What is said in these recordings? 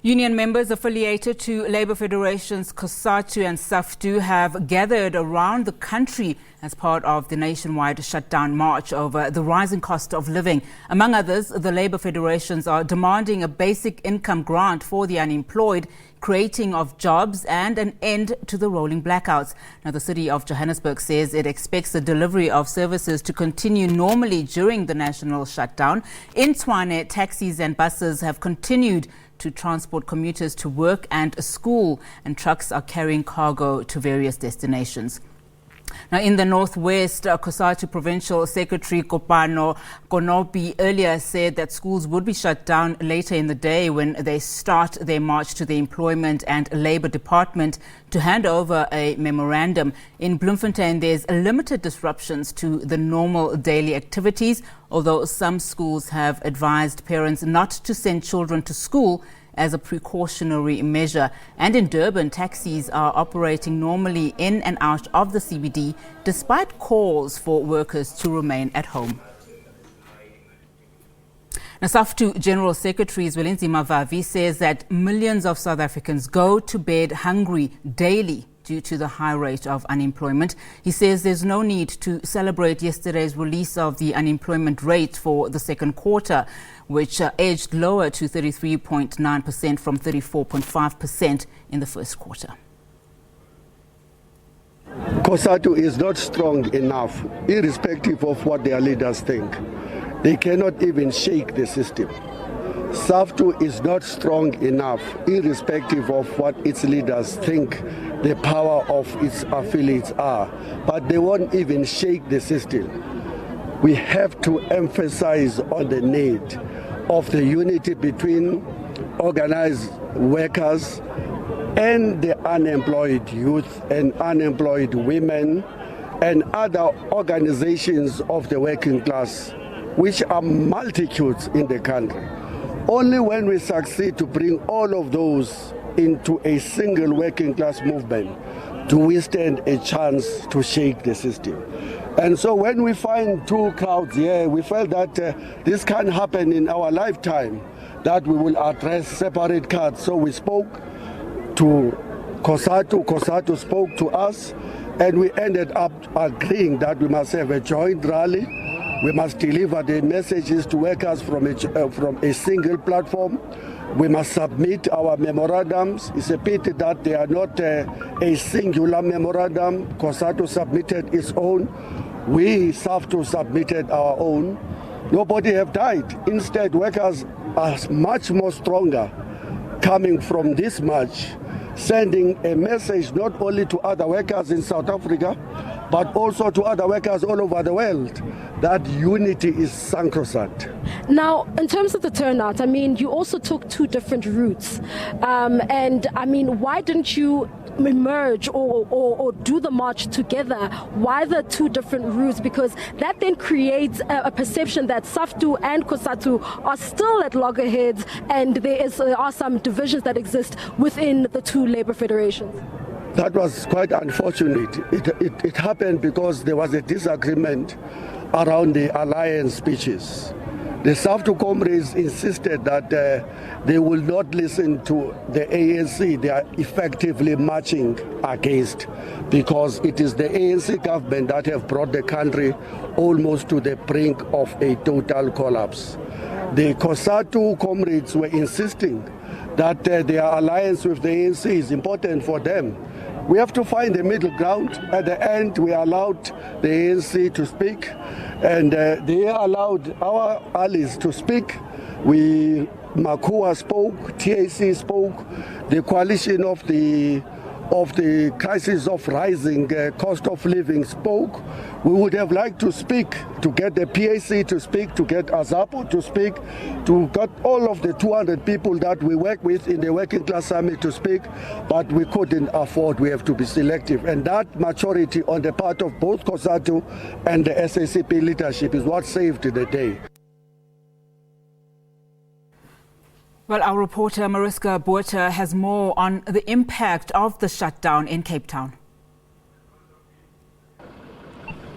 Union members affiliated to Labour Federations COSATU and SAFTU have gathered around the country as part of the nationwide shutdown march over the rising cost of living. Among others, the Labour Federations are demanding a basic income grant for the unemployed, creating of jobs and an end to the rolling blackouts. Now, the City of Johannesburg says it expects the delivery of services to continue normally during the national shutdown. In Tshwane, taxis and buses have continued to transport commuters to work and school, and trucks are carrying cargo to various destinations. Now, in the northwest, COSATU Provincial Secretary Kopano Konopi earlier said that schools would be shut down later in the day when they start their march to the Employment and Labour Department to hand over a memorandum. In Bloemfontein, there's limited disruptions to the normal daily activities, although some schools have advised parents not to send children to school as a precautionary measure. And in Durban, taxis are operating normally in and out of the CBD despite calls for workers to remain at home. Now, SAFTU General Secretary Zwelinzima Vavi says that millions of South Africans go to bed hungry daily due to the high rate of unemployment. He says there's no need to celebrate yesterday's release of the unemployment rate for the second quarter, which edged lower to 33.9% from 34.5% in the first quarter. COSATU is not strong enough, irrespective of what their leaders think. They cannot even shake the system. SAFTU is not strong enough, irrespective of what its leaders think the power of its affiliates are, but they won't even shake the system. We have to emphasize on the need of the unity between organized workers and the unemployed youth and unemployed women and other organizations of the working class, which are multitudes in the country. Only when we succeed to bring all of those into a single working class movement do we stand a chance to shake the system. And so when we find two crowds here, we felt that this can't happen in our lifetime, that we will address separate cards. So we spoke to COSATU, COSATU spoke to us, and we ended up agreeing that we must have a joint rally. We must deliver the messages to workers from a single platform. We must submit our memorandums. It's a pity that they are not a singular memorandum. COSATU submitted its own. We, SAFTU, submitted our own. Nobody have died. Instead, workers are much more stronger coming from this march, sending a message not only to other workers in South Africa, but also to other workers all over the world, that unity is sacrosanct. Now, in terms of the turnout, I mean, you also took two different routes. And I mean, why didn't you emerge or do the march together? Why the two different routes? Because that then creates a perception that SAFTU and COSATU are still at loggerheads, and there are some divisions that exist within the two labor federations. That was quite unfortunate. It happened because there was a disagreement around the alliance speeches. The SAFTU comrades insisted that they will not listen to the ANC they are effectively marching against, because it is the ANC government that have brought the country almost to the brink of a total collapse. The COSATU comrades were insisting that their alliance with the ANC is important for them. We have to find the middle ground. At the end, we allowed the ANC to speak, and they allowed our allies to speak. Makua spoke, TAC spoke, the coalition of the crisis of rising cost of living spoke. We would have liked to speak, to get the PAC to speak, to get ASAPO to speak, to get all of the 200 people that we work with in the Working Class Summit to speak, but we couldn't afford. We have to be selective. And that maturity on the part of both COSATU and the SACP leadership is what saved the day. Well, our reporter Mariska Botha has more on the impact of the shutdown in Cape Town.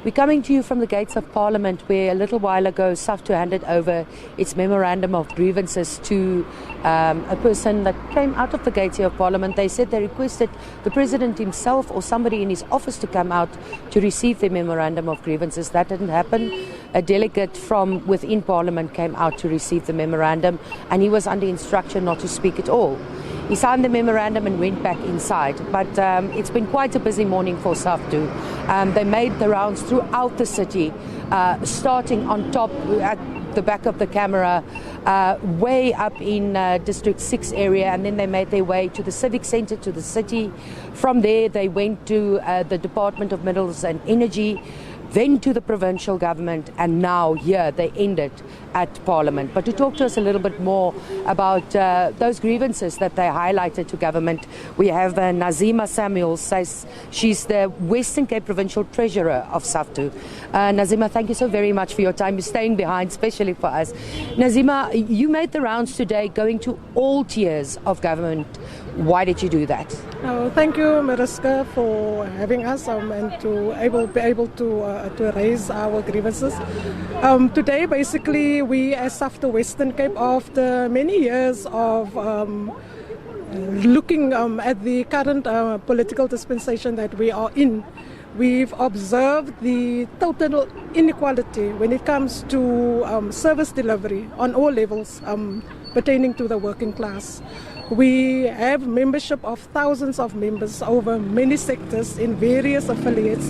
We're coming to you from the gates of Parliament, where a little while ago SAFTU handed over its memorandum of grievances to a person that came out of the gates here of Parliament. They said they requested the President himself or somebody in his office to come out to receive the memorandum of grievances. That didn't happen. A delegate from within Parliament came out to receive the memorandum, and he was under instruction not to speak at all. He signed the memorandum and went back inside, but it's been quite a busy morning for SAFTU. They made the rounds throughout the city, starting on top at the back of the camera, way up in District 6 area, and then they made their way to the Civic Centre, to the city. From there, they went to the Department of Minerals and Energy, then to the provincial government, and now here they ended at Parliament. But to talk to us a little bit more about those grievances that they highlighted to government, we have Nazima Samuels. She's the Western Cape Provincial Treasurer of SAFTU. Nazima, thank you so very much for your time. You're staying behind, especially for us. Nazima, you made the rounds today, going to all tiers of government. Why did you do that? Thank you, Mariska, for having us and to be able to raise our grievances. Today, basically, we as SAFTU Western Cape, after many years of looking at the current political dispensation that we are in, we've observed the total inequality when it comes to service delivery on all levels pertaining to the working class. We have membership of thousands of members over many sectors in various affiliates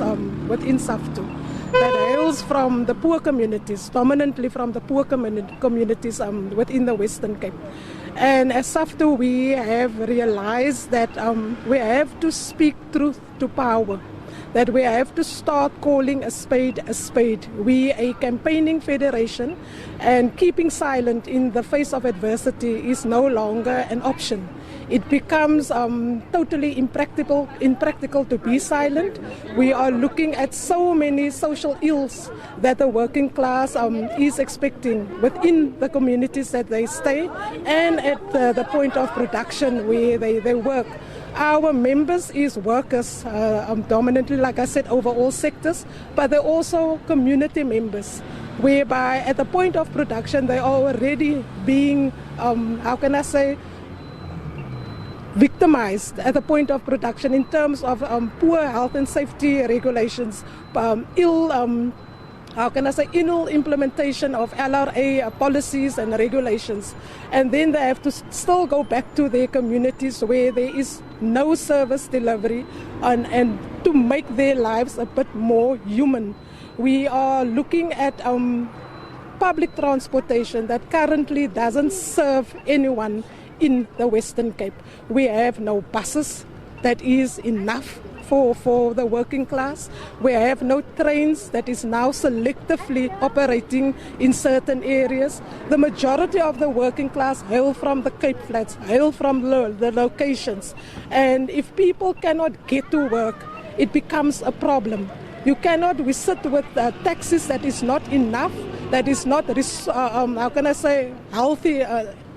within SAFTU that hails from the poor communities, dominantly from the poor communities within the Western Cape. And as SAFTU, we have realized that we have to speak truth to power, that we have to start calling a spade a spade. We are a campaigning federation, and keeping silent in the face of adversity is no longer an option. It becomes totally impractical to be silent. We are looking at so many social ills that the working class is expecting within the communities that they stay and at the point of production where they work. Our members is workers, dominantly, like I said, over all sectors, but they're also community members, whereby at the point of production they are already being, victimized at the point of production in terms of poor health and safety regulations, ill implementation of LRA policies and regulations. And then they have to still go back to their communities where there is no service delivery and to make their lives a bit more human. We are looking at public transportation that currently doesn't serve anyone in the Western Cape. We have no buses that is enough for the working class. We have no trains that is now selectively operating in certain areas. The majority of the working class hail from the Cape Flats, hail from the locations. And if people cannot get to work, it becomes a problem. We sit with taxes that is not enough, that is not, healthy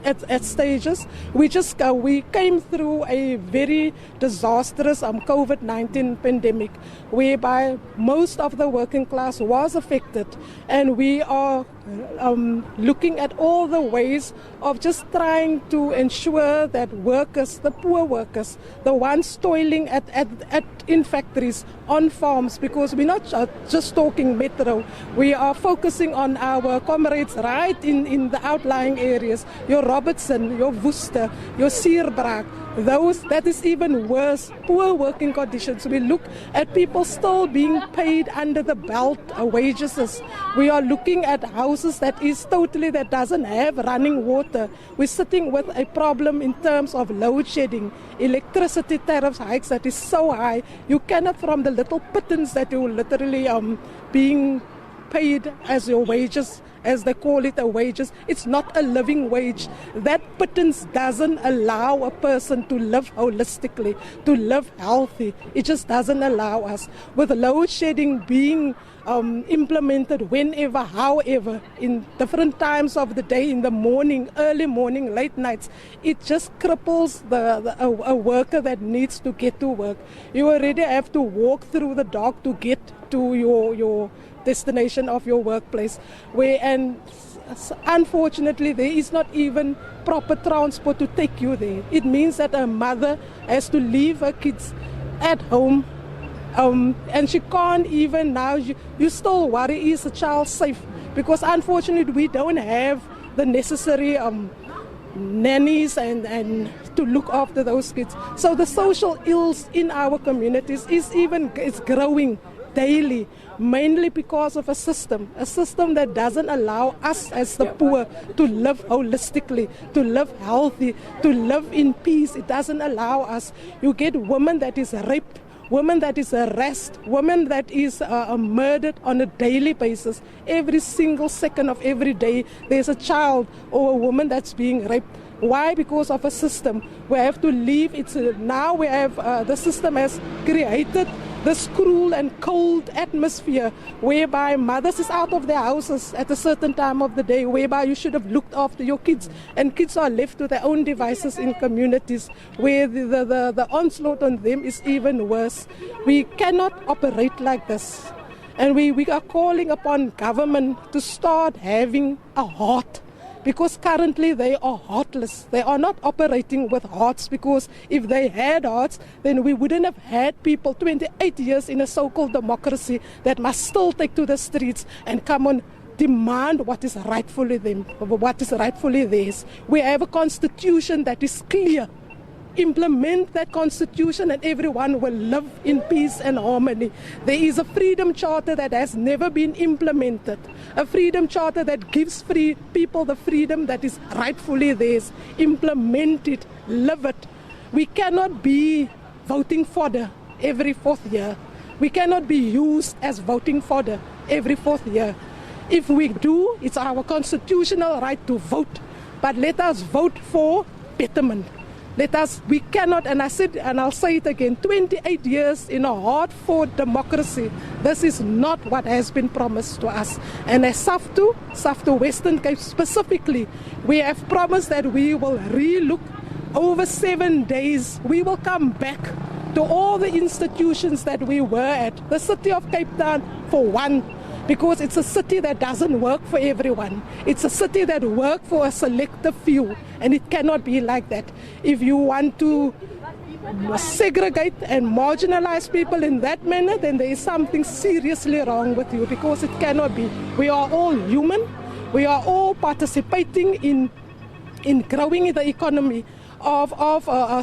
at stages. We came through a very disastrous COVID-19 pandemic, whereby most of the working class was affected, and we are looking at all the ways of just trying to ensure that workers, the poor workers, the ones toiling in factories, on farms, because we're not just talking metro, we are focusing on our comrades right in the outlying areas, your Robertson, your Worcester, your Sierbraak, that is even worse, poor working conditions. We look at people still being paid under the belt wages. We are looking at houses that doesn't have running water. We're sitting with a problem in terms of load shedding, electricity tariffs hikes that is so high. You cannot, from the little pittance that you're literally being paid as your wages, as they call it, a wages. It's not a living wage. That pittance doesn't allow a person to live holistically, to live healthy. It just doesn't allow us. With load shedding being implemented whenever, however, in different times of the day, in the morning, early morning, late nights, it just cripples a worker that needs to get to work. You already have to walk through the dark to get to your destination of your workplace, and unfortunately there is not even proper transport to take you there. It means that a mother has to leave her kids at home, and she can't even now. You still worry, is the child safe? Because unfortunately we don't have the necessary nannies and to look after those kids. So the social ills in our communities is growing daily, mainly because of a system that doesn't allow us as the poor to live holistically, to live healthy, to live in peace. It doesn't allow us. You get women that is raped, women that is harassed, women that is murdered on a daily basis. Every single second of every day, there's a child or a woman that's being raped. Why? Because of a system. We have to leave. Now we have the system has created this cruel and cold atmosphere whereby mothers is out of their houses at a certain time of the day, whereby you should have looked after your kids, and kids are left to their own devices in communities where the onslaught on them is even worse. We cannot operate like this, and we are calling upon government to start having a heart. Because currently they are heartless. They are not operating with hearts, because if they had hearts, then we wouldn't have had people 28 years in a so-called democracy that must still take to the streets and come on, demand what is rightfully them, what is rightfully theirs. We have a constitution that is clear. Implement that constitution and everyone will live in peace and harmony. There is a freedom charter that has never been implemented. A freedom charter that gives free people the freedom that is rightfully theirs. Implement it, live it. We cannot be voting fodder every 4th year. We cannot be used as voting fodder every 4th year. If we do, it's our constitutional right to vote. But let us vote for betterment. We cannot, and I said, and I'll say it again, 28 years in a hard-fought democracy, this is not what has been promised to us. And as SAFTU Western Cape specifically, we have promised that we will re-look over 7 days. We will come back to all the institutions that we were at, the city of Cape Town for one, because it's a city that doesn't work for everyone. It's a city that works for a selective few, and it cannot be like that. If you want to segregate and marginalize people in that manner, then there is something seriously wrong with you, because it cannot be. We are all human. We are all participating in growing the economy of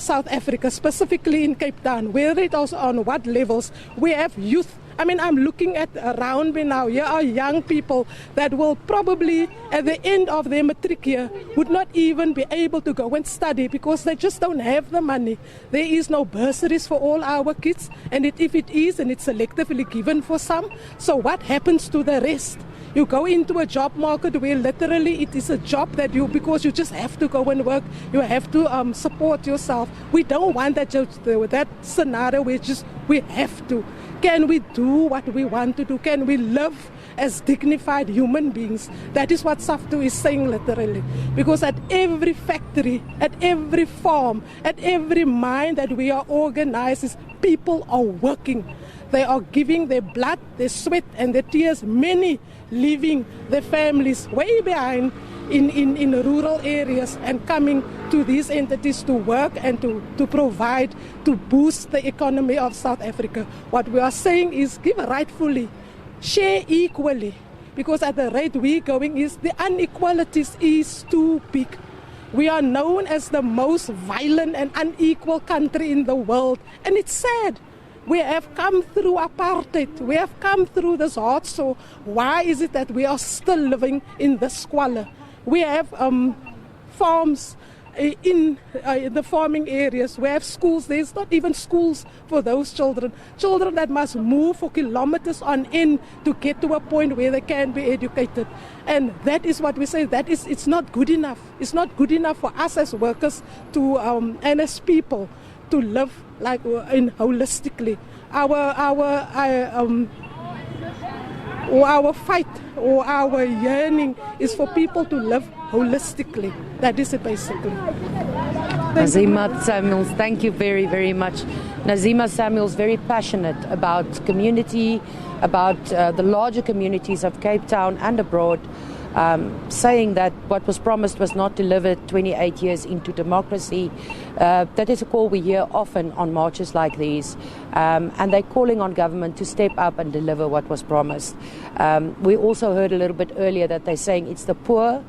South Africa, specifically in Cape Town, whether it is on what levels. We have youth. I mean, I'm looking at around me now. Here are young people that will probably, at the end of their matric year, would not even be able to go and study because they just don't have the money. There is no bursaries for all our kids, and if it is, and it's selectively given for some. So what happens to the rest? You go into a job market where literally it is a job that because you just have to go and work, you have to support yourself. We don't want that scenario where we have to. Can we do what we want to do? Can we live as dignified human beings? That is what SAFTU is saying literally. Because at every factory, at every farm, at every mine that we are organized, people are working. They are giving their blood, their sweat and their tears, many leaving their families way behind in rural areas and coming to these entities to work and to provide, to boost the economy of South Africa. What we are saying is give rightfully, share equally, because at the rate we're going the inequalities is too big. We are known as the most violent and unequal country in the world, and it's sad. We have come through apartheid. We have come through this hard. So why is it that we are still living in this squalor? We have farms in the farming areas, we have schools. There's not even schools for those children. Children that must move for kilometers on end to get to a point where they can be educated. And that is what we say, it's not good enough. It's not good enough for us as workers to and as people to live like in holistically. Our fight or our yearning is for people to live holistically. That is it basically. Nazima Samuels, thank you very, very much. Nazima Samuels, very passionate about community, about the larger communities of Cape Town and abroad, saying that what was promised was not delivered 28 years into democracy. That is a call we hear often on marches like these, and they're calling on government to step up and deliver what was promised. We also heard a little bit earlier that they're saying it's the poor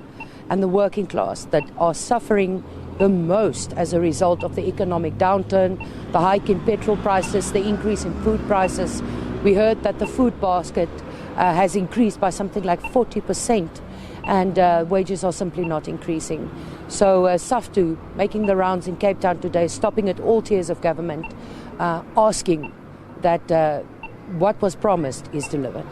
and the working class that are suffering the most as a result of the economic downturn, the hike in petrol prices, the increase in food prices. We heard that the food basket has increased by something like 40%, and wages are simply not increasing. So SAFTU making the rounds in Cape Town today, stopping at all tiers of government, asking that what was promised is delivered.